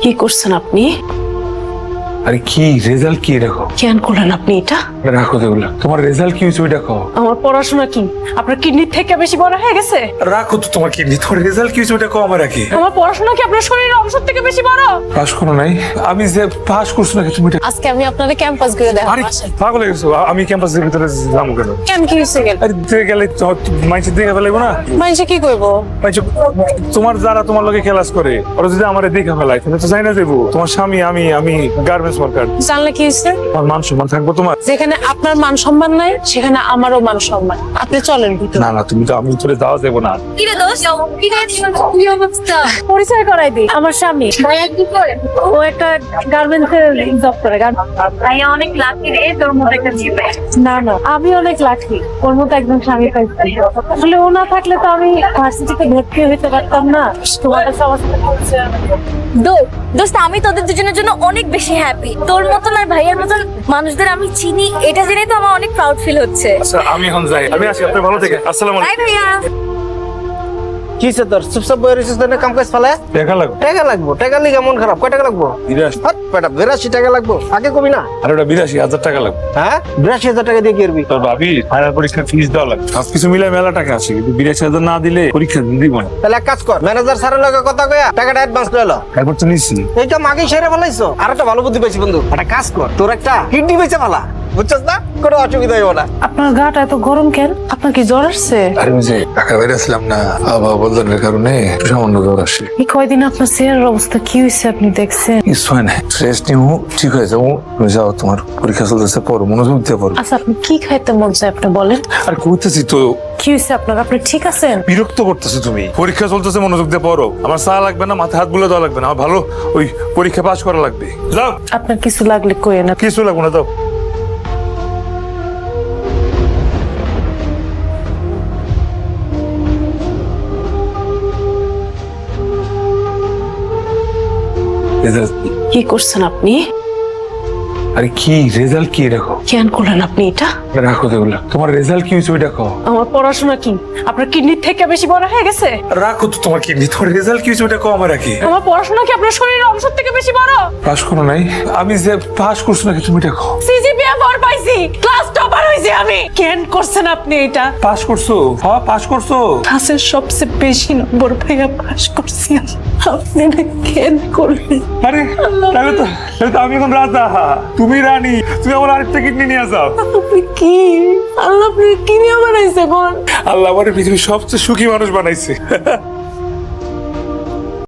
কি করছেন আপনি? আরে কি রেজাল্ট কি দেখো? কেন করলেন আপনি এটা? রাখো দেখো, তোমার রেজাল্ট কি হয়েছে ওইটা কও। আমার পড়াশোনা কি আপনার কিডনির থেকে বেশি বড় হয়ে গেছে? রাখো তো তোমার কিডনি, তোমার রেজাল্ট কি হয়েছে ওইটা কও আমার আগে। আমার পড়াশোনা কি আপনার শরীরের অংশ থেকে বেশি বড়? পাস করো নাই? আমি যে পাস করছো নাকি তুমি এটা? আজকে আমি আপনাদের ক্যাম্পাস ঘুরে আরে দেখাবো। পাগল হয়ে গেছো, আমি ক্যাম্পাসের ভিতরে যাবো কেন? কেন কি হয়েছে গেল? আরে দেখে গেলে মাইন্ডসেট দেখে ফেলাইবো না? মানুষে কি করবো? মাইন্ডসেট তোমার যারা তোমার লগে ক্লাস করে ওরা যদি আমারে দেখে ফেলায় তাহলে তো জানি না দেবো তোমার স্বামী আমি গার্মেন্টস ওয়ার্কার। জানলে কি হয়েছে? আমার মান সম্মান থাকবো তোমার? যেখানে আপনার মান সম্মান নাই সেখানে আমারও মান সম্মান। আপনি চলেন ভিতরে। না না, তুমি তো আমি ভিতরে যাওয়া যাবো না। কিরে দোস্ত কি কি অবস্থা? পরিচয় করাই দিই, আমার স্বামী। ভাইয়া কি করে? ও একটা গার্মেন্টসে জব করে। ভাইয়া অনেক লাকি রে, তোর মতো একটা জি পাই। না না, আমি অনেক লাকি, ওর মতো একদম স্বামী পাইছি। আসলে ও না থাকলে তো আমি ভার্সিটিতে ভর্তি হইতে পারতাম না। তোমার কাছে অবস্থা হচ্ছে দোস্ত আমি তোদের দুজনের জন্য অনেক বেশি হ্যাপি। তোর মতন আর ভাইয়ার মতন মানুষদের আমি চিনি, এটা জেনে তো আমার অনেক প্রাউড ফিল হচ্ছে। আচ্ছা আমি এখন যাই, আমি আসি, আপনি ভালো থেকে। আসসালামু আলাইকুম। বাই ভাইয়া। কিসে তোর চুপচাপ বয়ে রয়েছিস না, কাম কাজ ফেলে? দেখা লাগবে। টাকা লাগবো? টাকা লিগে মন খারাপ? কয় টাকা লাগবো? 82 টাকা লাগবো, আগে কবি না? আর ওটা 82,000 টাকা লাগবে। হ্যাঁ 82,000 টাকা দিয়ে কি করবি? তোর ভাবি ফাইনাল পরীক্ষার ফিস দেওয়া লাগবে, সব কিছু মিলে মেলা টাকা আছে, কিন্তু 82,000 না দিলে পরীক্ষা দিব না। তাহলে এক কাজ কর, ম্যানেজার স্যারের লগে কথা কয়া টাকাটা অ্যাডভান্স করে লো। তারপর তো নিচ্ছি। এইটা মাগে সেরে ফেলাইছো। আর একটা ভালো বুদ্ধি পাইছি বন্ধু, একটা কাজ কর, তোর একটা কিডনি বেচে ফেলা, বুঝছস না? কোনো অসুবিধা হইব না। আপনার গাটা এত গরম কেন? আপনার কি জ্বর আসছে? আর আমি যে ঢাকা বাইরে আসলাম না, আবহাওয়া বদলানোর কারণে সামান্য জ্বর আসে। এই কয়দিন আপনার চেহারার অবস্থা কি হয়েছে আপনি দেখছেন? কিছু হয় না, রেস্ট নিও, ঠিক হয়ে যাবো। তুমি যাও, তোমার পরীক্ষা চলতেছে, পড়ো, মনোযোগ দিয়ে পড়ো। আচ্ছা আপনি কি খাইতে মন চায় আপনি বলেন। আর কইতেছি তো, কি হয়েছে আপনার? আপনি ঠিক আছেন? বিরক্ত করতেছো তুমি। পরীক্ষা চলতেছে, মনোযোগ দিয়ে পড়ো। আমার চা লাগবে না, মাথায় হাত বুলে দেওয়া লাগবে না, আমার ভালো ওই পরীক্ষা পাস করা লাগবে। যাও, আপনার কিছু লাগলে কই না। কিছু লাগবে না, যাও। কি করছেন আপনি? আরে কি রেজাল্ট কি দেখো? কেন করলেন আপনি এটা? রাখো দেখো, তোমার রেজাল্ট কি হয়েছে ওইটা কও। আমার পড়াশোনা কি আপনার কিডনির থেকে বেশি বড় হয়ে গেছে? রাখো তো তোমার কিডনি, তোমার রেজাল্ট কি হয়েছে ওইটা কও আমার আগে। আমার পড়াশোনা কি আপনার শরীরের অংশ থেকে বেশি বড়? পাস করো নাই? আমি যে পাস করছো নাকি তুমি এটা কও। সিজিপিএ 4 পাইছি, ক্লাস টপার হইছি আমি। কেন করছেন আপনি এটা? পাস করছো? হ্যাঁ পাস করছো। ক্লাসের সবচেয়ে বেশি নম্বর পাইয়া পাস করছি আমি। আপনি এটা কেন করলেন? আরে তাহলে তো আমি এখন রাজা, তুমি রানী, তুমি আমার আরেকটা কিডনি নিয়ে যাও। আপনি কি আল্লাহ আপনি কি নিয়ে বানাইছে কোন? আল্লাহ আমার পৃথিবীর সবচেয়ে সুখী মানুষ বানাইছে।